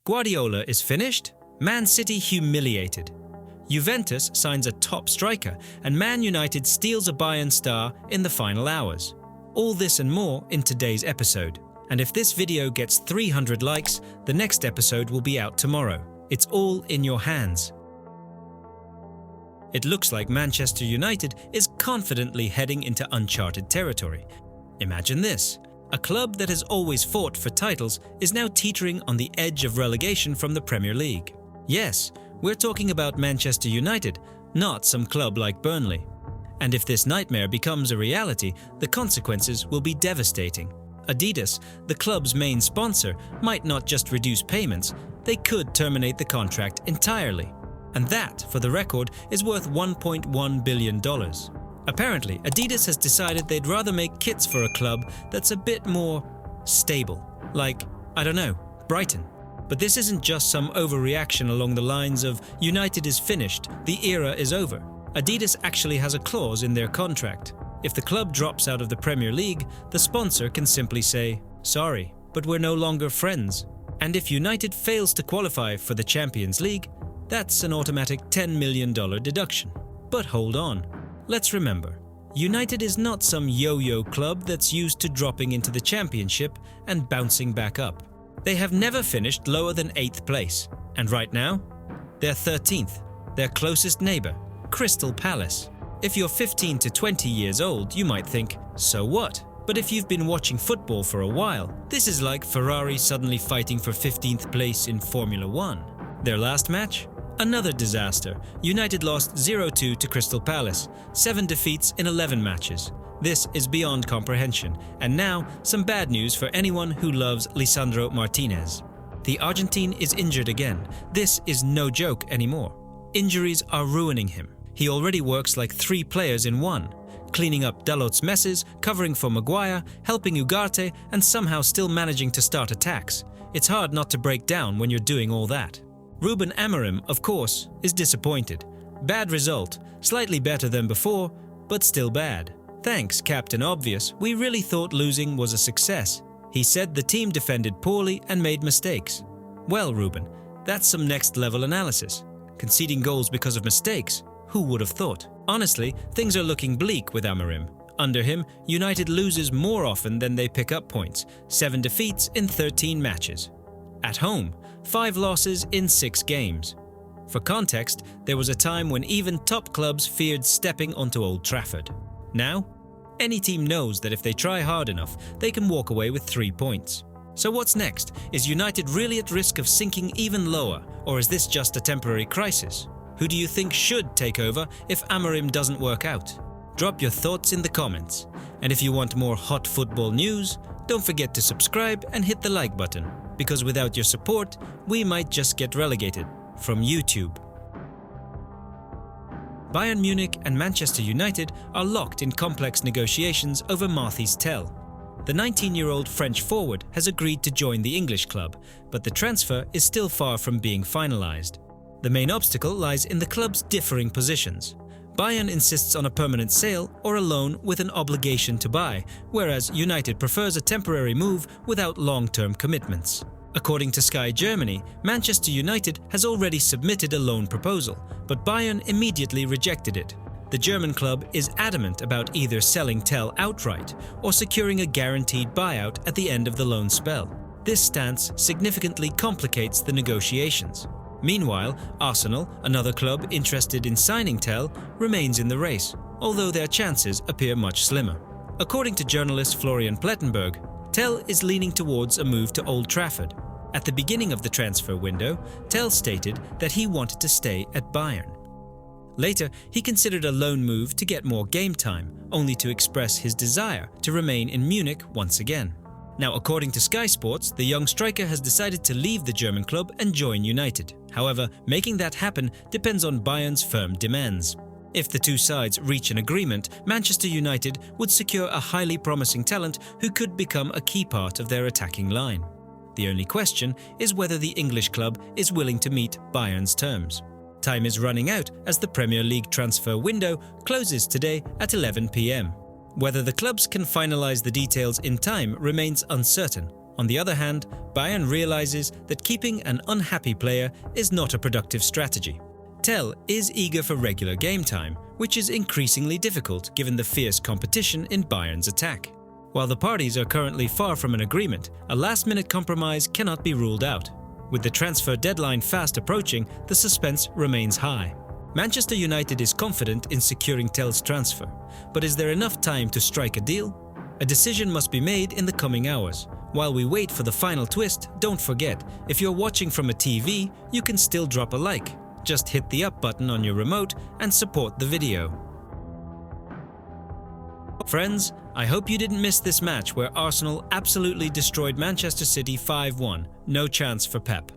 Guardiola is finished, Man City humiliated. Juventus signs a top striker, and Man United steals a Bayern star in the final hours. All this and more in today's episode. And if this video gets 300 likes, the next episode will be out tomorrow. It's all in your hands. It looks like Manchester United is confidently heading into uncharted territory. Imagine this. A club that has always fought for titles is now teetering on the edge of relegation from the Premier League. Yes, we're talking about Manchester United, not some club like Burnley. And if this nightmare becomes a reality, the consequences will be devastating. Adidas, the club's main sponsor, might not just reduce payments, they could terminate the contract entirely. And that, for the record, is worth $1.1 billion. Apparently, Adidas has decided they'd rather make kits for a club that's a bit more stable. Like, I don't know, Brighton. But this isn't just some overreaction along the lines of United is finished, the era is over. Adidas actually has a clause in their contract. If the club drops out of the Premier League, the sponsor can simply say, "Sorry, but we're no longer friends." And if United fails to qualify for the Champions League, that's an automatic $10 million deduction. But hold on. Let's remember, United is not some yo-yo club that's used to dropping into the Championship and bouncing back up. They have never finished lower than 8th place. And right now, they're 13th, their closest neighbour, Crystal Palace. If you're 15 to 20 years old, you might think, so what? But if you've been watching football for a while, this is like Ferrari suddenly fighting for 15th place in Formula 1. Their last match? Another disaster. United lost 0-2 to Crystal Palace, 7 defeats in 11 matches. This is beyond comprehension. And now, some bad news for anyone who loves Lisandro Martinez. The Argentine is injured again. This is no joke anymore. Injuries are ruining him. He already works like 3 players in one, cleaning up Dalot's messes, covering for Maguire, helping Ugarte, and somehow still managing to start attacks. It's hard not to break down when you're doing all that. Ruben Amorim, of course, is disappointed. Bad result, slightly better than before, but still bad. Thanks, Captain Obvious, we really thought losing was a success. He said the team defended poorly and made mistakes. Well, Ruben, that's some next-level analysis. Conceding goals because of mistakes? Who would have thought? Honestly, things are looking bleak with Amorim. Under him, United loses more often than they pick up points, 7 defeats in 13 matches. At home, 5 losses in 6 games. For context, there was a time when even top clubs feared stepping onto Old Trafford. Now, any team knows that if they try hard enough, they can walk away with 3 points. So what's next? Is United really at risk of sinking even lower, or is this just a temporary crisis? Who do you think should take over if Amorim doesn't work out? Drop your thoughts in the comments. And if you want more hot football news, don't forget to subscribe and hit the like button, because without your support, we might just get relegated from YouTube. Bayern Munich and Manchester United are locked in complex negotiations over Mathys Tel. The 19-year-old French forward has agreed to join the English club, but the transfer is still far from being finalised. The main obstacle lies in the club's differing positions. Bayern insists on a permanent sale or a loan with an obligation to buy, whereas United prefers a temporary move without long-term commitments. According to Sky Germany, Manchester United has already submitted a loan proposal, but Bayern immediately rejected it. The German club is adamant about either selling Tel outright or securing a guaranteed buyout at the end of the loan spell. This stance significantly complicates the negotiations. Meanwhile, Arsenal, another club interested in signing Tel, remains in the race, although their chances appear much slimmer. According to journalist Florian Plettenberg, Tel is leaning towards a move to Old Trafford. At the beginning of the transfer window, Tel stated that he wanted to stay at Bayern. Later, he considered a loan move to get more game time, only to express his desire to remain in Munich once again. Now, according to Sky Sports, the young striker has decided to leave the German club and join United. However, making that happen depends on Bayern's firm demands. If the two sides reach an agreement, Manchester United would secure a highly promising talent who could become a key part of their attacking line. The only question is whether the English club is willing to meet Bayern's terms. Time is running out as the Premier League transfer window closes today at 11 p.m. Whether the clubs can finalise the details in time remains uncertain, On the other hand, Bayern realizes that keeping an unhappy player is not a productive strategy. Tell is eager for regular game time, which is increasingly difficult given the fierce competition in Bayern's attack. While the parties are currently far from an agreement, a last-minute compromise cannot be ruled out. With the transfer deadline fast approaching, the suspense remains high. Manchester United is confident in securing Tell's transfer, but is there enough time to strike a deal? A decision must be made in the coming hours. While we wait for the final twist, don't forget, if you're watching from a TV, you can still drop a like. Just hit the up button on your remote and support the video. Friends, I hope you didn't miss this match where Arsenal absolutely destroyed Manchester City 5-1, no chance for Pep.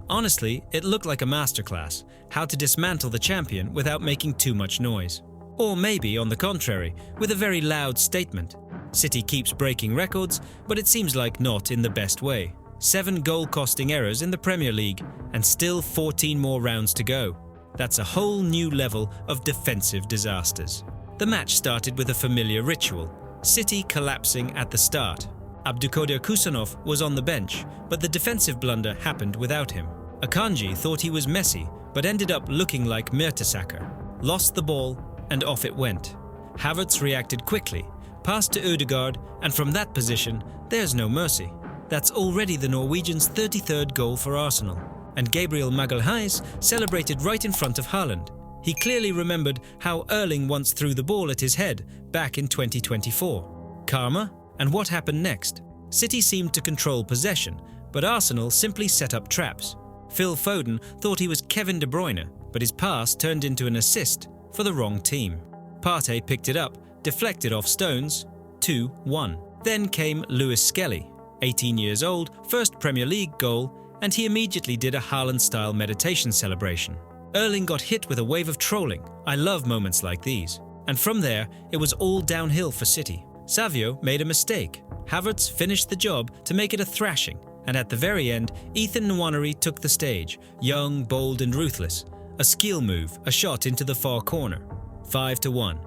Honestly, it looked like a masterclass, how to dismantle the champion without making too much noise. Or maybe, on the contrary, with a very loud statement. City keeps breaking records, but it seems like not in the best way. 7 goal-costing errors in the Premier League, and still 14 more rounds to go. That's a whole new level of defensive disasters. The match started with a familiar ritual, City collapsing at the start. Abdulkadir Kusanov was on the bench, but the defensive blunder happened without him. Akanji thought he was Messi, but ended up looking like Mertesacker. Lost the ball, and off it went. Havertz reacted quickly, passed to Ødegaard, and from that position, there's no mercy. That's already the Norwegians' 33rd goal for Arsenal. And Gabriel Magalhaes celebrated right in front of Haaland. He clearly remembered how Erling once threw the ball at his head back in 2024. Karma? And what happened next? City seemed to control possession, but Arsenal simply set up traps. Phil Foden thought he was Kevin De Bruyne, but his pass turned into an assist for the wrong team. Partey picked it up, deflected off Stones, 2-1. Then came Lewis Skelly, 18 years old, first Premier League goal, and he immediately did a Haaland-style meditation celebration. Erling got hit with a wave of trolling. I love moments like these. And from there, it was all downhill for City. Savio made a mistake. Havertz finished the job to make it a thrashing, and at the very end, Ethan Nwaneri took the stage, young, bold and ruthless. A skill move, a shot into the far corner. 5-1.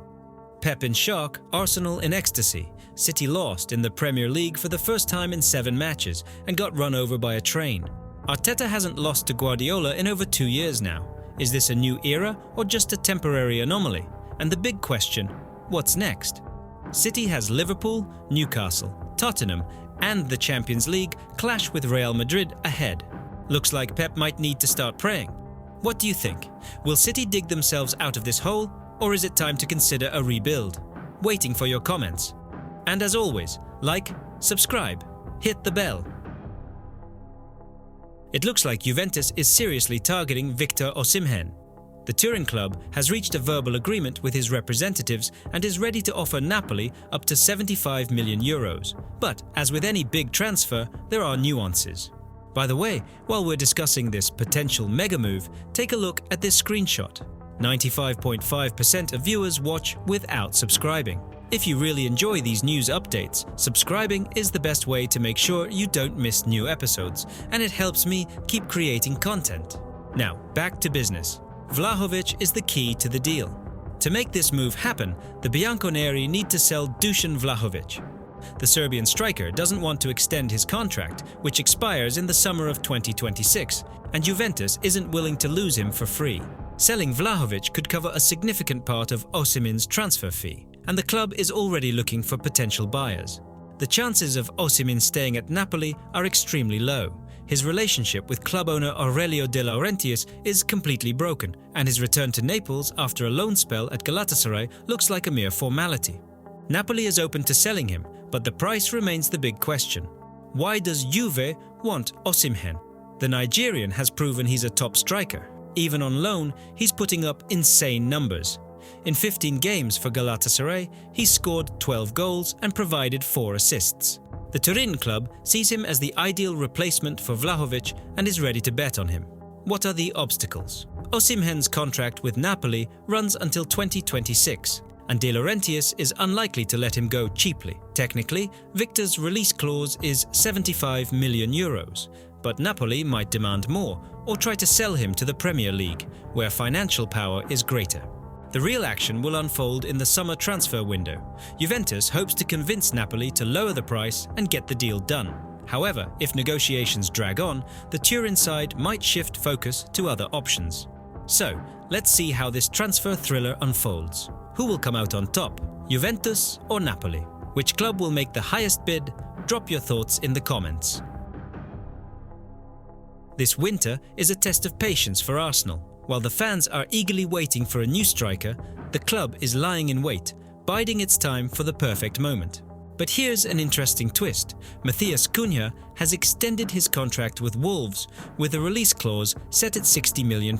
Pep in shock, Arsenal in ecstasy. City lost in the Premier League for the first time in 7 matches and got run over by a train. Arteta hasn't lost to Guardiola in over 2 years now. Is this a new era or just a temporary anomaly? And the big question, what's next? City has Liverpool, Newcastle, Tottenham and the Champions League clash with Real Madrid ahead. Looks like Pep might need to start praying. What do you think? Will City dig themselves out of this hole, or is it time to consider a rebuild? Waiting for your comments. And as always, like, subscribe, hit the bell. It looks like Juventus is seriously targeting Victor Osimhen. The Turin club has reached a verbal agreement with his representatives and is ready to offer Napoli up to 75 million euros. But, as with any big transfer, there are nuances. By the way, while we're discussing this potential mega move, take a look at this screenshot. 95.5% of viewers watch without subscribing. If you really enjoy these news updates, subscribing is the best way to make sure you don't miss new episodes, and it helps me keep creating content. Now, back to business. Vlahovic is the key to the deal. To make this move happen, the Bianconeri need to sell Dusan Vlahovic. The Serbian striker doesn't want to extend his contract, which expires in the summer of 2026, and Juventus isn't willing to lose him for free. Selling Vlahovic could cover a significant part of Osimhen's transfer fee, and the club is already looking for potential buyers. The chances of Osimhen staying at Napoli are extremely low. His relationship with club owner Aurelio De Laurentiis is completely broken, and his return to Naples after a loan spell at Galatasaray looks like a mere formality. Napoli is open to selling him, but the price remains the big question. Why does Juve want Osimhen? The Nigerian has proven he's a top striker. Even on loan, he's putting up insane numbers. In 15 games for Galatasaray, he scored 12 goals and provided 4 assists. The Turin club sees him as the ideal replacement for Vlahovic and is ready to bet on him. What are the obstacles? Osimhen's contract with Napoli runs until 2026, and De Laurentiis is unlikely to let him go cheaply. Technically, Victor's release clause is 75 million euros, but Napoli might demand more or try to sell him to the Premier League, where financial power is greater. The real action will unfold in the summer transfer window. Juventus hopes to convince Napoli to lower the price and get the deal done. However, if negotiations drag on, the Turin side might shift focus to other options. So, let's see how this transfer thriller unfolds. Who will come out on top? Juventus or Napoli? Which club will make the highest bid? Drop your thoughts in the comments. This winter is a test of patience for Arsenal. While the fans are eagerly waiting for a new striker, the club is lying in wait, biding its time for the perfect moment. But here's an interesting twist. Matheus Cunha has extended his contract with Wolves with a release clause set at £60 million.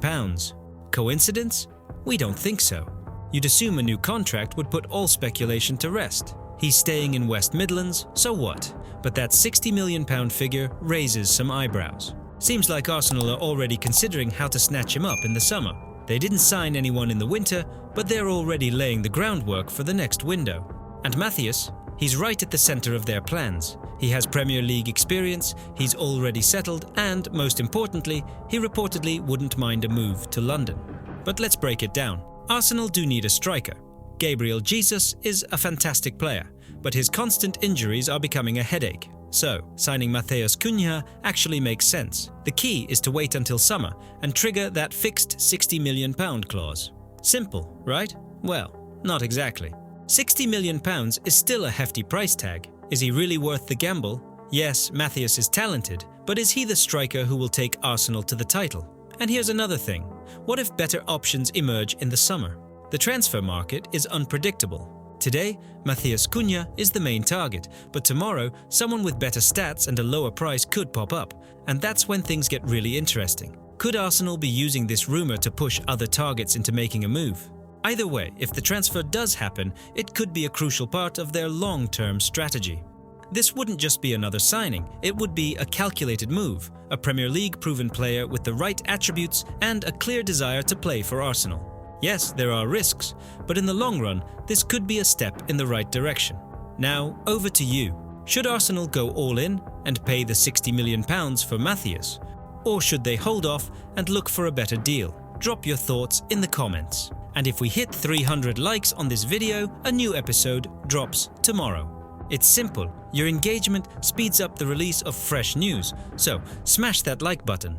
Coincidence? We don't think so. You'd assume a new contract would put all speculation to rest. He's staying in West Midlands, so what? But that £60 million figure raises some eyebrows. Seems like Arsenal are already considering how to snatch him up in the summer. They didn't sign anyone in the winter, but they're already laying the groundwork for the next window. And Matheus? He's right at the centre of their plans. He has Premier League experience, he's already settled, and most importantly, he reportedly wouldn't mind a move to London. But let's break it down. Arsenal do need a striker. Gabriel Jesus is a fantastic player, but his constant injuries are becoming a headache. So, signing Matheus Cunha actually makes sense. The key is to wait until summer and trigger that fixed £60 million clause. Simple, right? Well, not exactly. £60 million is still a hefty price tag. Is he really worth the gamble? Yes, Matheus is talented, but is he the striker who will take Arsenal to the title? And here's another thing. What if better options emerge in the summer? The transfer market is unpredictable. Today, Matheus Cunha is the main target, but tomorrow, someone with better stats and a lower price could pop up, and that's when things get really interesting. Could Arsenal be using this rumour to push other targets into making a move? Either way, if the transfer does happen, it could be a crucial part of their long-term strategy. This wouldn't just be another signing, it would be a calculated move, a Premier League proven player with the right attributes and a clear desire to play for Arsenal. Yes, there are risks, but in the long run, this could be a step in the right direction. Now, over to you. Should Arsenal go all in and pay the £60 million for Matheus? Or should they hold off and look for a better deal? Drop your thoughts in the comments. And if we hit 300 likes on this video, a new episode drops tomorrow. It's simple. Your engagement speeds up the release of fresh news, so smash that like button.